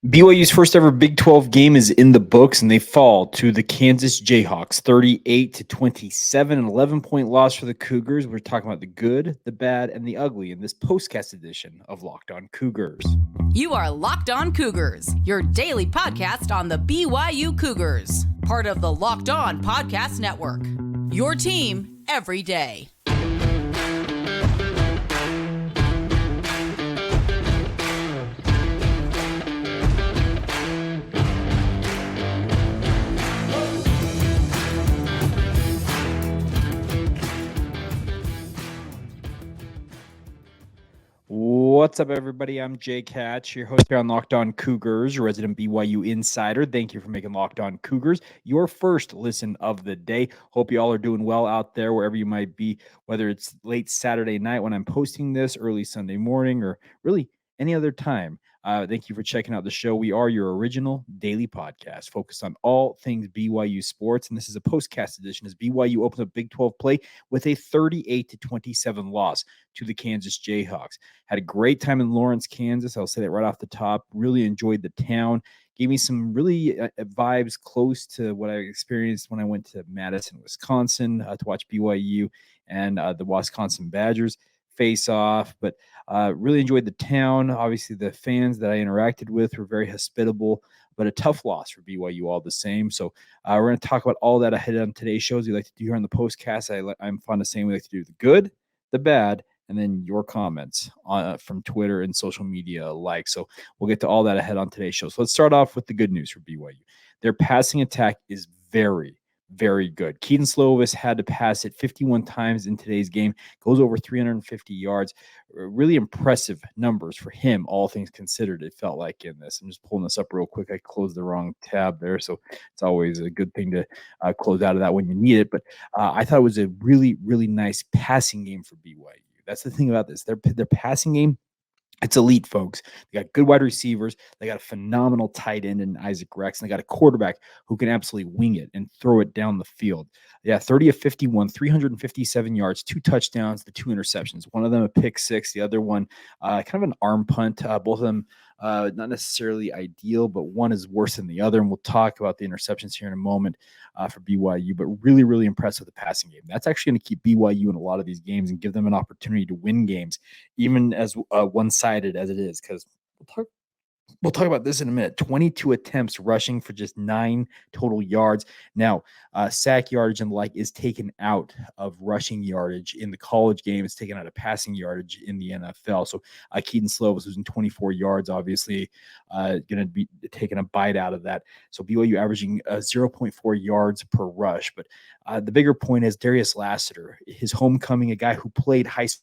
BYU's first ever Big 12 game is in the books, and they fall to the Kansas Jayhawks 38-27, an 11-point loss for the Cougars. We're talking about the good, the bad, and the ugly in this postcast edition of Locked On Cougars. You are Locked On Cougars, your daily podcast on the BYU Cougars, part of the Locked On Podcast Network. Your team every day. What's up, everybody? I'm Jake Hatch, your host here on Locked On Cougars, your resident BYU insider. Thank you for making Locked On Cougars your first listen of the day. Hope you all are doing well out there, wherever you might be, whether it's late Saturday night when I'm posting this, early Sunday morning, or really any other time. Thank you for checking out the show. We are your original daily podcast focused on all things BYU sports, and this is a postcast edition as BYU opens up Big 12 play with a 38-27 loss to the Kansas Jayhawks. Had a great time in Lawrence, Kansas. I'll say that right off the top. Really enjoyed the town. Gave me some really vibes close to what I experienced when I went to Madison, Wisconsin to watch BYU and the Wisconsin Badgers face off. But really enjoyed the town. Obviously, the fans that I interacted with were very hospitable, but a tough loss for BYU all the same. So we're going to talk about all that ahead on today's shows. We like to do here on the postcast. I'm fond of saying we like to do the good, the bad, and then your comments from Twitter and social media alike. So we'll get to all that ahead on today's show. So let's start off with the good news for BYU. Their passing attack is very good. Kedon Slovis had to pass it 51 times in today's game, goes over 350 yards. Really impressive numbers for him, all things considered, it felt like in this. I'm just pulling this up real quick. I closed the wrong tab there, so it's always a good thing to close out of that when you need it. But I thought it was a really nice passing game for BYU. That's the thing about this. Their passing game, it's elite, folks. They got good wide receivers. They got a phenomenal tight end in Isaac Rex, and they got a quarterback who can absolutely wing it and throw it down the field. Yeah, 30 of 51, 357 yards, 2 touchdowns, the 2 interceptions. One of them a pick six, the other one kind of an arm punt. Both of them not necessarily ideal, but one is worse than the other. And we'll talk about the interceptions here in a moment for BYU, but really impressed with the passing game. That's actually going to keep BYU in a lot of these games and give them an opportunity to win games, even as one-sided as it is, because we'll talk about this in a minute. 22 attempts rushing for just 9 total yards. Now, sack yardage and the like is taken out of rushing yardage in the college game. It's taken out of passing yardage in the NFL. So Kedon Slovis losing 24 yards, obviously going to be taking a bite out of that. So BYU averaging 0.4 yards per rush. But the bigger point is Darius Lassiter, his homecoming, a guy who played high school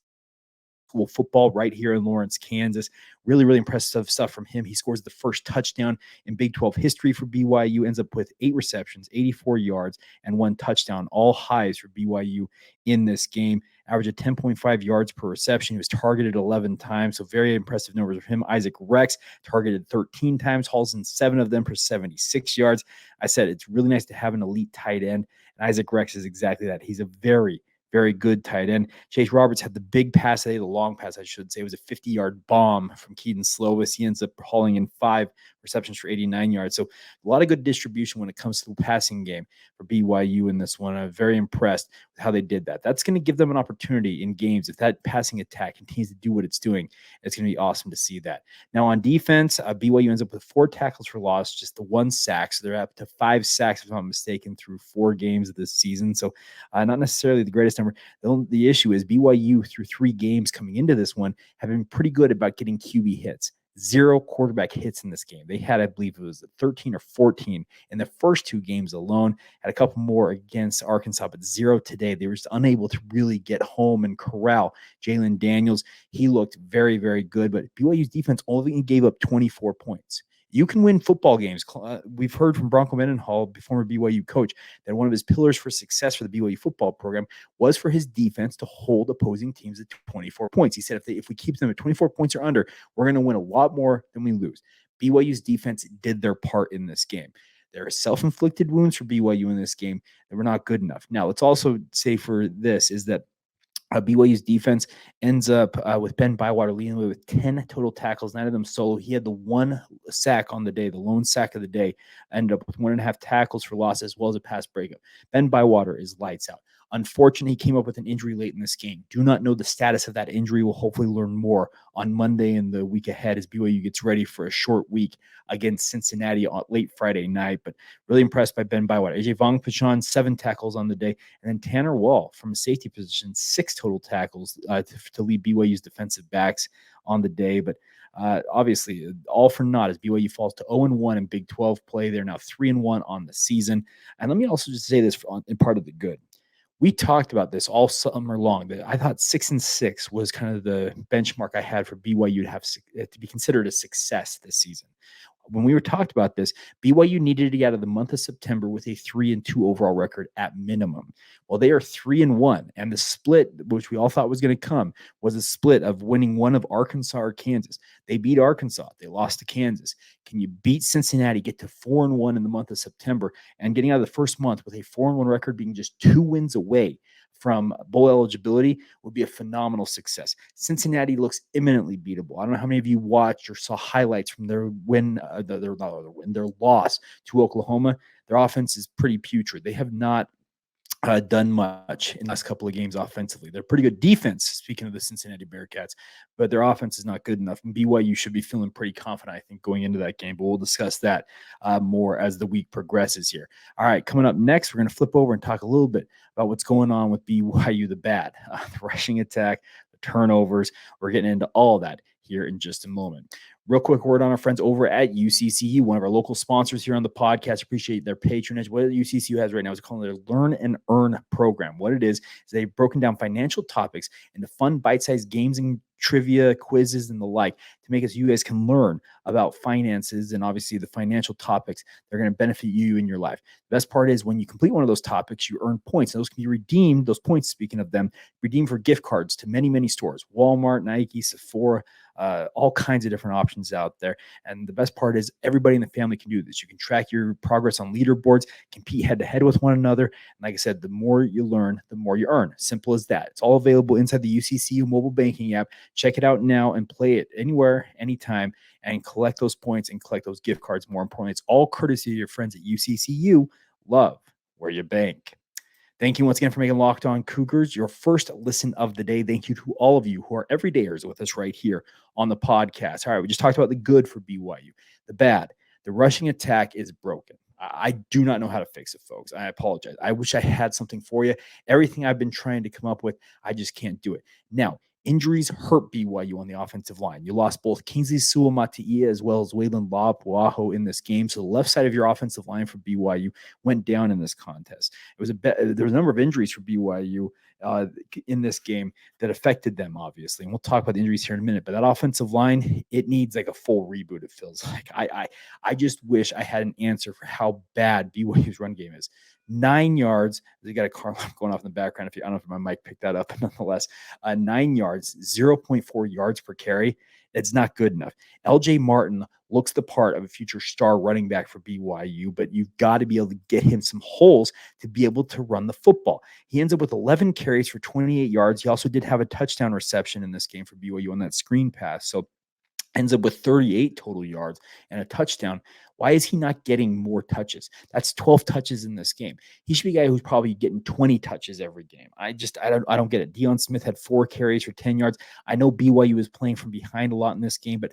football right here in Lawrence, Kansas. Really impressive stuff from him. He scores the first touchdown in Big 12 history for BYU, ends up with 8 receptions, 84 yards, and 1 touchdown, all highs for BYU in this game. Average of 10.5 yards per reception. He was targeted 11 times, so very impressive numbers for him. Isaac Rex targeted 13 times, hauls in 7 of them for 76 yards. I said it's really nice to have an elite tight end, and Isaac Rex is exactly that. He's a very good tight end. Chase Roberts had the big pass today, the long pass, I should say. It was a 50-yard bomb from Kedon Slovis. He ends up hauling in 5 receptions for 89 yards. So a lot of good distribution when it comes to the passing game for BYU in this one. I'm very impressed with how they did that. That's going to give them an opportunity in games. If that passing attack continues to do what it's doing, it's going to be awesome to see that. Now on defense, BYU ends up with 4 tackles for loss, just the 1 sack. So they're up to 5 sacks, if I'm not mistaken, through 4 games this season. So not necessarily the greatest number. The issue is BYU, through 3 games coming into this one, have been pretty good about getting QB hits. 0 quarterback hits in this game. They had, I believe it was 13 or 14 in the first 2 games alone. Had a couple more against Arkansas, but 0 today. They were just unable to really get home and corral Jalon Daniels. He looked very good, but BYU's defense only gave up 24 points. You can win football games. We've heard from Bronco Mendenhall, the former BYU coach, that one of his pillars for success for the BYU football program was for his defense to hold opposing teams at 24 points. He said if we keep them at 24 points or under, we're going to win a lot more than we lose. BYU's defense did their part in this game. There are self-inflicted wounds for BYU in this game that were not good enough. Now, let's also say for this is that BYU's defense ends up with Ben Bywater leading the way with 10 total tackles, 9 of them solo. He had the one sack on the day, the lone sack of the day, ended up with 1.5 tackles for loss as well as a pass breakup. Ben Bywater is lights out. Unfortunately, he came up with an injury late in this game. Do not know the status of that injury. We'll hopefully learn more on Monday and the week ahead as BYU gets ready for a short week against Cincinnati on late Friday night. But really impressed by Ben Bywater. AJ Vongpachan, 7 tackles on the day. And then Tanner Wall from a safety position, 6 total tackles to lead BYU's defensive backs on the day. But obviously, all for naught as BYU falls to 0-1 in Big 12 play. They're now 3-1 on the season. And let me also just say this in part of the good. We talked about this all summer long. That I thought 6-6 was kind of the benchmark I had for BYU to be considered a success this season. When we were talked about this, BYU needed to get out of the month of September with a 3-2 overall record at minimum. Well, they are 3-1, and the split, which we all thought was going to come, was a split of winning one of Arkansas or Kansas. They beat Arkansas. They lost to Kansas. Can you beat Cincinnati, get to 4-1 in the month of September, and getting out of the first month with a 4-1 record being just 2 wins away from bowl eligibility would be a phenomenal success. Cincinnati looks imminently beatable. I don't know how many of you watched or saw highlights from their their loss to Oklahoma. Their offense is pretty putrid. They have not done much in the last couple of games offensively. They're pretty good defense, speaking of the Cincinnati Bearcats, but their offense is not good enough. And BYU should be feeling pretty confident, I think, going into that game. But we'll discuss that more as the week progresses here. All right, coming up next, we're going to flip over and talk a little bit about what's going on with BYU, the rushing attack, the turnovers. We're getting into all that here in just a moment. Real quick word on our friends over at UCCU, one of our local sponsors here on the podcast. Appreciate their patronage. What UCCU has right now is calling it a Learn and Earn program. What it is they've broken down financial topics into fun, bite-sized games and trivia, quizzes, and the like to make it so you guys can learn about finances and obviously the financial topics that are going to benefit you in your life. The best part is when you complete one of those topics, you earn points. And those can be redeemed, those points, speaking of them, redeemed for gift cards to many, many stores, Walmart, Nike, Sephora, all kinds of different options out there. And the best part is everybody in the family can do this. You can track your progress on leaderboards, compete head-to-head with one another. And like I said, the more you learn, the more you earn. Simple as that. It's all available inside the UCCU mobile banking app. Check it out now and play it anywhere, anytime, and collect those points and collect those gift cards. More importantly, it's all courtesy of your friends at UCCU. Love where you bank. Thank you once again for making Locked On Cougars your first listen of the day. Thank you to all of you who are everydayers with us right here on the podcast. All right, we just talked about the good for BYU. The bad, the rushing attack is broken. I do not know how to fix it, folks. I apologize. I wish I had something for you. Everything I've been trying to come up with, I just can't do it. Now, injuries hurt BYU on the offensive line. You lost both Kingsley Suamataia as well as Waylon Lapuaho in this game. So the left side of your offensive line for BYU went down in this contest. There was a number of injuries for BYU in this game that affected them, obviously. And we'll talk about the injuries here in a minute. But that offensive line, it needs like a full reboot, it feels like. I just wish I had an answer for how bad BYU's run game is. 9 yards. They got a car alarm going off in the background. I don't know if my mic picked that up, but nonetheless, 9 yards, 0.4 yards per carry. It's not good enough. LJ Martin looks the part of a future star running back for BYU, but you've got to be able to get him some holes to be able to run the football. He ends up with 11 carries for 28 yards. He also did have a touchdown reception in this game for BYU on that screen pass. So ends up with 38 total yards and a touchdown. Why is he not getting more touches? That's 12 touches in this game. He should be a guy who's probably getting 20 touches every game. I don't get it. Deion Smith had 4 carries for 10 yards. I know BYU was playing from behind a lot in this game, but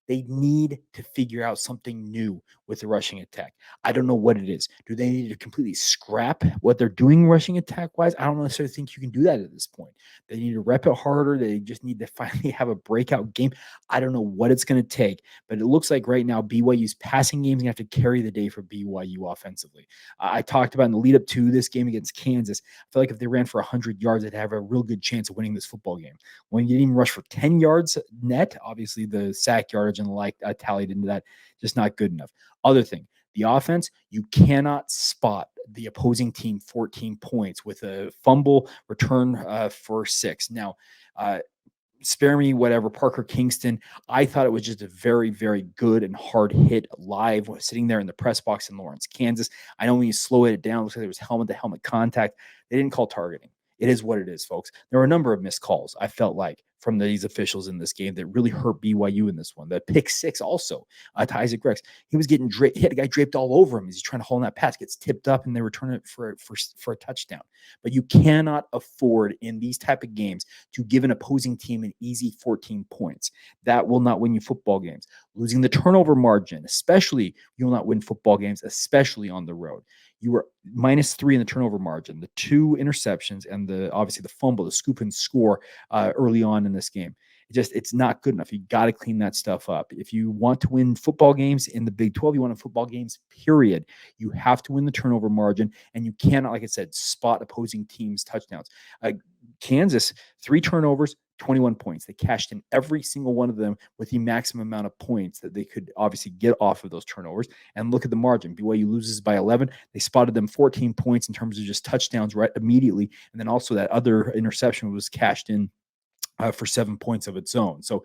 they need to figure out something new with the rushing attack. I don't know what it is. Do they need to completely scrap what they're doing rushing attack-wise? I don't necessarily think you can do that at this point. They need to rep it harder. They just need to finally have a breakout game. I don't know what it's going to take, but it looks like right now BYU's passing game is going to have to carry the day for BYU offensively. I talked about in the lead-up to this game against Kansas, I feel like if they ran for 100 yards, they'd have a real good chance of winning this football game. When you didn't even rush for 10 yards net, obviously the sack yardage and the like tallied into that, just not good enough. Other thing, the offense, you cannot spot the opposing team 14 points with a fumble return for 6. Now, spare me whatever, Parker Kingston. I thought it was just a very, very good and hard hit live sitting there in the press box in Lawrence, Kansas. I know when you slow it down, it looks like there was helmet-to-helmet contact. They didn't call targeting. it is what it is, folks. There were a number of missed calls, I felt like, from these officials in this game that really hurt BYU in this one. The pick six also to Isaac Rex. He was getting hit. A guy draped all over him as he's trying to hold that pass, gets tipped up, and they return it for a touchdown. But you cannot afford in these type of games to give an opposing team an easy 14 points. That will not win you football games. Losing the turnover margin, especially, you will not win football games, especially on the road. You were -3 in the turnover margin, the 2 interceptions, and obviously the fumble, the scoop and score early on in this game. It's not good enough. You got to clean that stuff up. If you want to win football games in the Big 12, you want to football games, period. You have to win the turnover margin, and you cannot, like I said, spot opposing teams' touchdowns. Kansas, 3 turnovers, 21 points. They cashed in every single one of them with the maximum amount of points that they could obviously get off of those turnovers. And look at the margin. BYU loses by 11. They spotted them 14 points in terms of just touchdowns right immediately. And then also that other interception was cashed in for 7 points of its own. So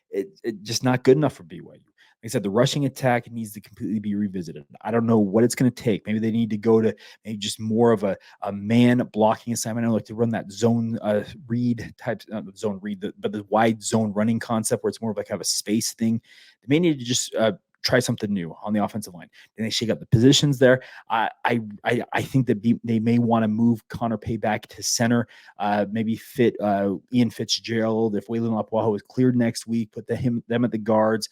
it just not good enough for BYU. Like I said, the rushing attack needs to completely be revisited. I don't know what it's going to take. Maybe they need to go to maybe just more of a man blocking assignment. I like to run that zone read type, not the zone read, but the wide zone running concept where it's more of like kind of a space thing. They may need to just try something new on the offensive line. Then they shake up the positions there. I think that they may want to move Connor Pay back to center, maybe fit Ian Fitzgerald. If Waylon Lapuaho is cleared next week, put them at the guards.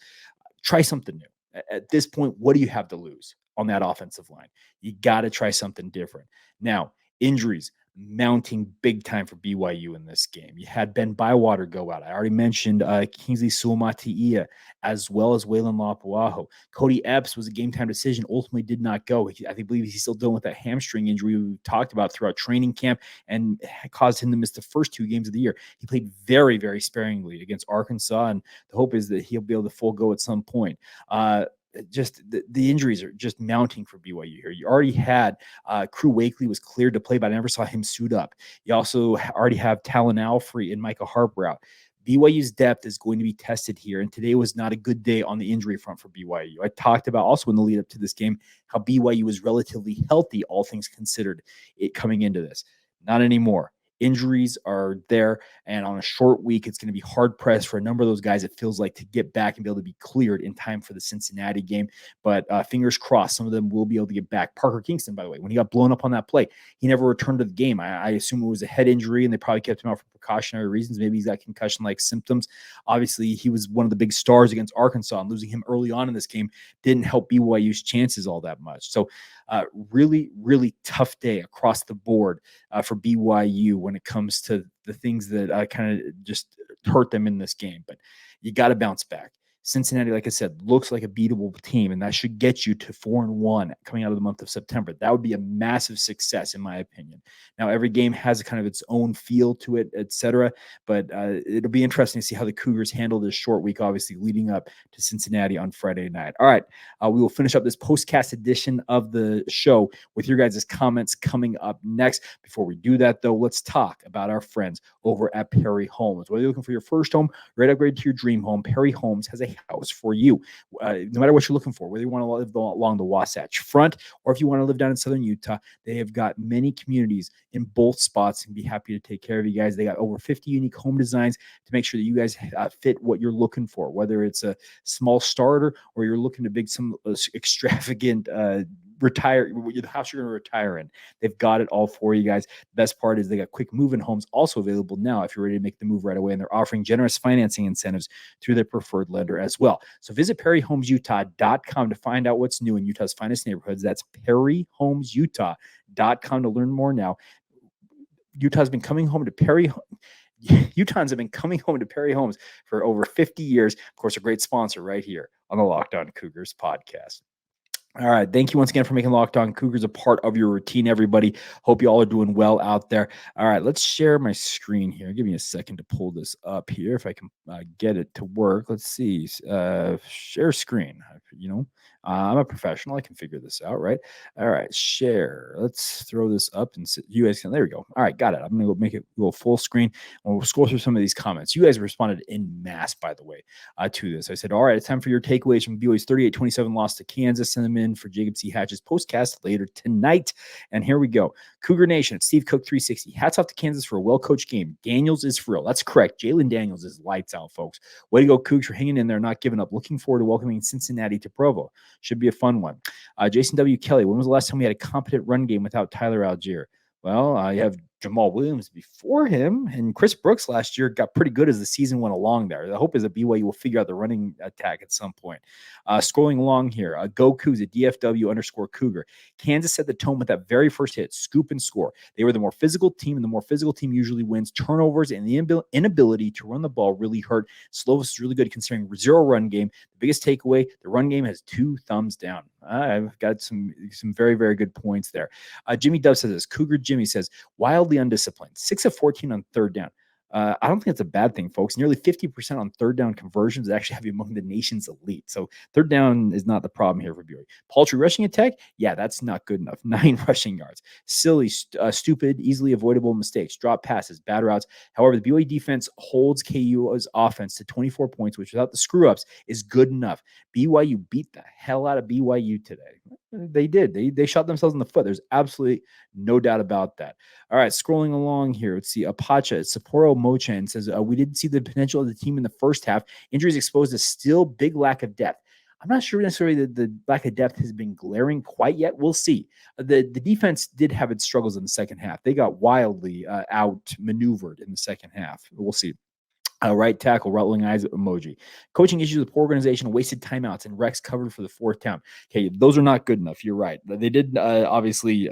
Try something new. At this point, what do you have to lose on that offensive line? You got to try something different. Now, injuries mounting big time for BYU in this game. You had Ben Bywater go out. I already mentioned Kingsley Suamataia as well as Waylon Lapuaho. Cody Epps was a game-time decision, ultimately did not go. I believe he's still dealing with that hamstring injury we talked about throughout training camp and caused him to miss the first 2 games of the year. He played very, very sparingly against Arkansas, and the hope is that he'll be able to full go at some point. Just the injuries are just mounting for BYU here. You already had Crew Wakely was cleared to play, but I never saw him suit up. You also already have Talon Alfrey and Micah Harper out. BYU's depth is going to be tested here, and today was not a good day on the injury front for BYU. I talked about also in the lead up to this game how BYU was relatively healthy, all things considered, it coming into this. Not anymore. Injuries are there, and on a short week, it's going to be hard pressed for a number of those guys, it feels like, to get back and be able to be cleared in time for the Cincinnati game. But fingers crossed, some of them will be able to get back. Parker Kingston, by the way, when he got blown up on that play, he never returned to the game. I assume it was a head injury, and they probably kept him out for precautionary reasons. Maybe he's got concussion-like symptoms. Obviously, he was one of the big stars against Arkansas, and losing him early on in this game didn't help BYU's chances all that much. So really, really tough day across the board for BYU when it comes to the things that kind of just hurt them in this game. But you got to bounce back. Cincinnati, like I said, looks like a beatable team, and that should get you to 4-1 coming out of the month of September. That would be a massive success, in my opinion. Now, every game has a kind of its own feel to it, etc. But it'll be interesting to see how the Cougars handle this short week, obviously leading up to Cincinnati on Friday night. All right, we will finish up this postcast edition of the show with your guys' comments coming up next. Before we do that, though, let's talk about our friends over at Perry Homes. Whether you're looking for your first home, ready to upgrade to your dream home, Perry Homes has a house for you. No matter what you're looking for, whether you want to live along the Wasatch Front or if you want to live down in southern Utah, they have got many communities in both spots and be happy to take care of you guys. They got over 50 unique home designs to make sure that you guys fit what you're looking for, whether it's a small starter or you're looking to big some extravagant the house you're going to retire in. They've got it all for you guys. The best part is they got quick move-in homes also available now if you're ready to make the move right away, and they're offering generous financing incentives through their preferred lender as well. So visit perryhomesutah.com to find out what's new in Utah's finest neighborhoods. That's perryhomesutah.com to learn more now. Utahns have been coming home to Perry Homes for over 50 years. Of course, a great sponsor right here on the Locked On Cougars podcast. All right. Thank you once again for making Locked On Cougars a part of your routine, everybody. Hope you all are doing well out there. All right. Let's share my screen here. Give me a second to pull this up here if I can get it to work. Let's see. Share screen. I'm a professional. I can figure this out, right? All right, share. Let's throw this up and you guys can. There we go. All right, got it. I'm gonna go make it go full screen, and we'll scroll through some of these comments. You guys responded in mass, by the way, to this. I said, all right, it's time for your takeaways from BYU's 38-27 loss to Kansas. Send them in for Jacob C. Hatch's postcast later tonight. And here we go. Cougar Nation, it's Steve Cook 360. Hats off to Kansas for a well-coached game. Daniels is for real. That's correct. Jalon Daniels is lights out, folks. Way to go, Cougs, for hanging in there, not giving up. Looking forward to welcoming Cincinnati to Provo. Should be a fun one. Jason W. Kelly, when was the last time we had a competent run game without Tyler Algier? Well, you have Jamal Williams before him, and Chris Brooks last year got pretty good as the season went along there. The hope is that BYU will figure out the running attack at some point. Scrolling along here, Go Cougs at DFW_Cougar. Kansas set the tone with that very first hit, scoop and score. They were the more physical team, and the more physical team usually wins. Turnovers and the inability to run the ball really hurt. Slovis is really good considering zero run game. The biggest takeaway, the run game has 2 thumbs down. I've got some very, very good points there. Jimmy Dove says this. Cougar Jimmy says, wildly undisciplined. 6 of 14 on third down. I don't think that's a bad thing, folks. Nearly 50% on third down conversions actually have you among the nation's elite. So third down is not the problem here for BYU. Paltry rushing attack, yeah, that's not good enough. 9 rushing yards. Silly, stupid, easily avoidable mistakes. Drop passes, bad routes. However, the BYU defense holds KU's offense to 24 points, which without the screw-ups is good enough. BYU beat the hell out of BYU today. They did. They shot themselves in the foot. There's absolutely no doubt about that. All right, scrolling along here. Let's see. Apache, Sapporo Mochan says, we didn't see the potential of the team in the first half. Injuries exposed a still big lack of depth. I'm not sure necessarily that the lack of depth has been glaring quite yet. We'll see. The defense did have its struggles in the second half. They got wildly outmaneuvered in the second half. We'll see. Right tackle, rolling eyes emoji. Coaching issues with poor organization, wasted timeouts, and Rex covered for the 4th down. Okay, those are not good enough. You're right. They did obviously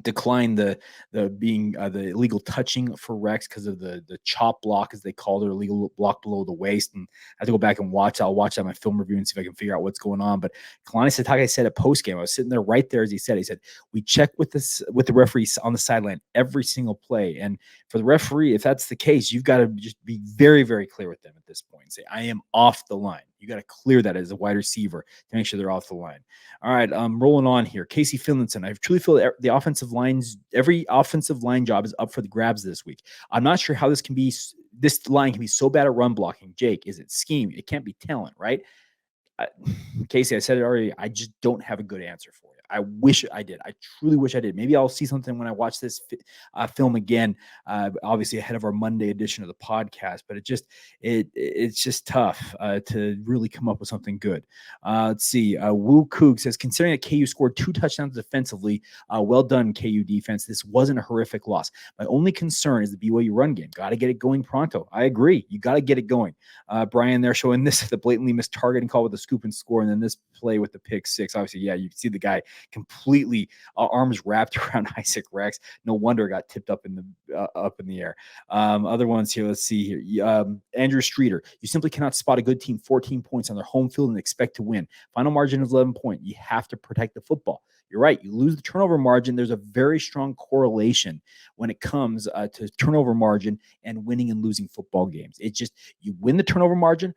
decline the illegal touching for Rex because of the chop block, as they called it, illegal block below the waist. And I have to go back and watch. I'll watch that in my film review and see if I can figure out what's going on. But Kalani Sitake said at post game, I was sitting there right there as he said, we check with the referees on the sideline every single play. And for the referee, if that's the case, you've got to just be very, very clear with them at this point and say, I am off the line. You got to clear that as a wide receiver to make sure they're off the line. All right, rolling on here. Casey Finlinson. I truly feel that every offensive line job is up for the grabs this week. I'm not sure how this line can be so bad at run blocking. Jake, is it scheme? It can't be talent, right? Casey, I said it already. I just don't have a good answer for you. I wish I did. I truly wish I did. Maybe I'll see something when I watch this film again, obviously ahead of our Monday edition of the podcast, but it's just tough to really come up with something good. Let's see. Woo Coog says, considering that KU scored 2 touchdowns defensively, well done, KU defense. This wasn't a horrific loss. My only concern is the BYU run game. Got to get it going pronto. I agree. You got to get it going. Brian there showing this, the blatantly missed targeting call with the scoop and score, and then this play with the pick 6. Obviously, yeah, you can see the guy completely arms wrapped around Isaac Rex. No wonder it got tipped up in the air. Other ones here. Let's see here. Andrew Streeter. You simply cannot spot a good team 14 points on their home field and expect to win. Final margin is 11 points. You have to protect the football. You're right. You lose the turnover margin. There's a very strong correlation when it comes to turnover margin and winning and losing football games. It's just, you win the turnover margin,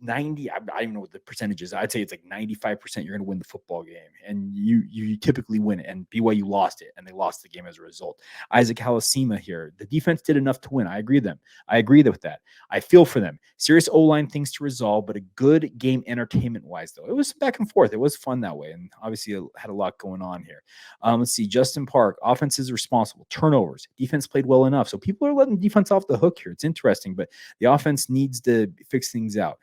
90, I don't even know what the percentage is. I'd say it's like 95% you're going to win the football game, and you typically win it. And BYU lost it, and they lost the game as a result. Isaac Halasima here. The defense did enough to win. I agree with that. I feel for them. Serious O-line things to resolve, but a good game entertainment-wise, though. It was back and forth. It was fun that way, and obviously it had a lot going on here. Let's see. Justin Park. Offense is responsible. Turnovers. Defense played well enough. So people are letting defense off the hook here. It's interesting, but the offense needs to fix things out.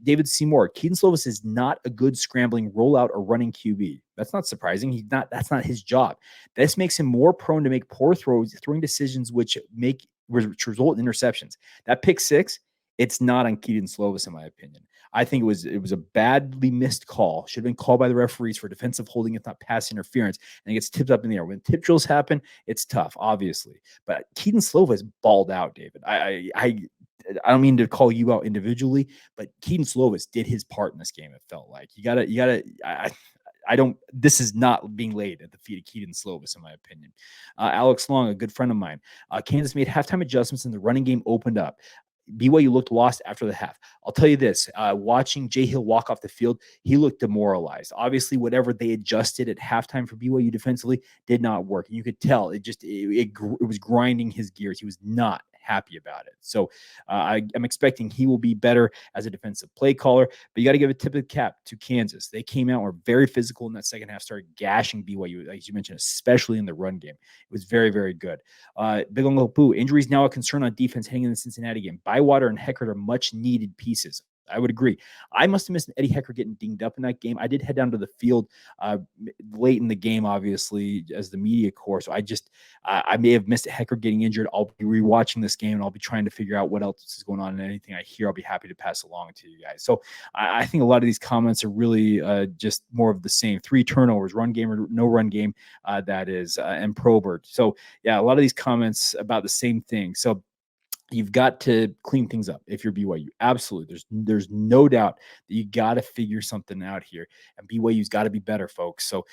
David Seymour. Kedon Slovis is not a good scrambling rollout or running QB. That's not surprising. That's not his job. This makes him more prone to make poor throwing decisions which result in interceptions. That pick 6, it's not on Kedon Slovis, in my opinion. I think it was a badly missed call. Should have been called by the referees for defensive holding, if not pass interference, and it gets tipped up in the air. When tip drills happen, it's tough, obviously. But Kedon Slovis balled out, David. I don't mean to call you out individually, but Kedon Slovis did his part in this game. It felt like this is not being laid at the feet of Kedon Slovis, in my opinion. Alex Long, a good friend of mine. Kansas made halftime adjustments and the running game opened up. BYU looked lost after the half. I'll tell you this, watching Jay Hill walk off the field, he looked demoralized. Obviously, whatever they adjusted at halftime for BYU defensively did not work. And you could tell it was grinding his gears. He was not happy about it. So I'm expecting he will be better as a defensive play caller, but you got to give a tip of the cap to Kansas. They came out, were very physical in that second half, started gashing BYU, as you mentioned, especially in the run game. It was very, very good. Big on Leipold, injuries now a concern on defense heading in the Cincinnati game. Bywater and Heckert are much needed pieces. I would agree. I must have missed Eddie Heckert getting dinged up in that game. I did head down to the field late in the game, obviously, as the media corps. So I may have missed Heckert getting injured. I'll be rewatching this game, and I'll be trying to figure out what else is going on. And anything I hear, I'll be happy to pass along to you guys. So I think a lot of these comments are really just more of the same. 3 turnovers, run game or no run game, that is, and Probert. So, yeah, a lot of these comments about the same thing. So, you've got to clean things up if you're BYU. Absolutely. There's no doubt that you got to figure something out here, and BYU's got to be better, folks. So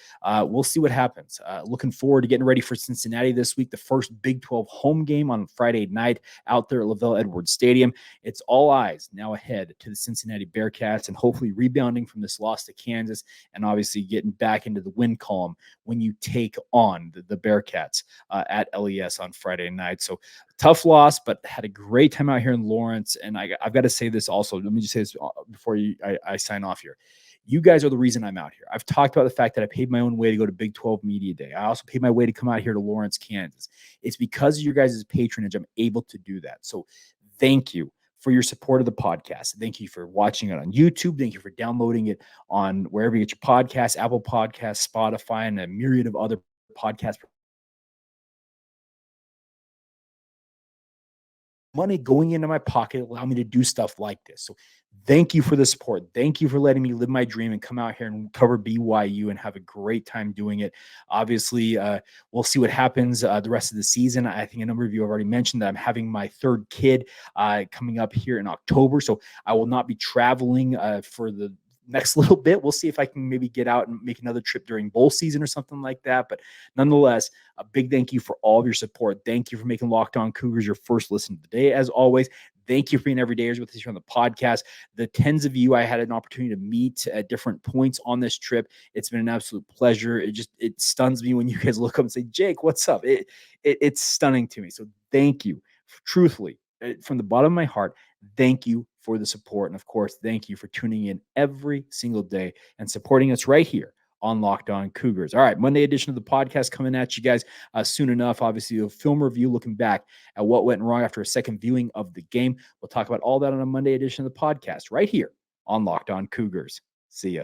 we'll see what happens. Looking forward to getting ready for Cincinnati this week, the first Big 12 home game on Friday night out there at LaVell Edwards Stadium. It's all eyes now ahead to the Cincinnati Bearcats and hopefully rebounding from this loss to Kansas and obviously getting back into the win column when you take on the Bearcats at LES on Friday night. So tough loss, but had a great time out here in Lawrence. And I've got to say this also. Let me just say this before I sign off here. You guys are the reason I'm out here. I've talked about the fact that I paid my own way to go to Big 12 Media Day. I also paid my way to come out here to Lawrence, Kansas. It's because of your guys' patronage I'm able to do that. So thank you for your support of the podcast. Thank you for watching it on YouTube. Thank you for downloading it on wherever you get your podcasts, Apple Podcasts, Spotify, and a myriad of other podcasts. Money going into my pocket allow me to do stuff like this. So thank you for the support. Thank you for letting me live my dream and come out here and cover BYU and have a great time doing it. Obviously, we'll see what happens the rest of the season. I think a number of you have already mentioned that I'm having my 3rd kid coming up here in October. So I will not be traveling for the next little bit. We'll see if I can maybe get out and make another trip during bowl season or something like that. But nonetheless, a big thank you for all of your support. Thank you for making Locked On Cougars your first listen of the day. As always, thank you for being everydayers with us here on the podcast. The tens of you I had an opportunity to meet at different points on this trip. It's been an absolute pleasure. It stuns me when you guys look up and say, Jake, what's up? It's stunning to me. So thank you. Truthfully, from the bottom of my heart, thank you for the support. And of course, thank you for tuning in every single day and supporting us right here on Locked On Cougars. All right, Monday edition of the podcast coming at you guys soon enough. Obviously, a film review looking back at what went wrong after a second viewing of the game. We'll talk about all that on a Monday edition of the podcast right here on Locked On Cougars. See ya.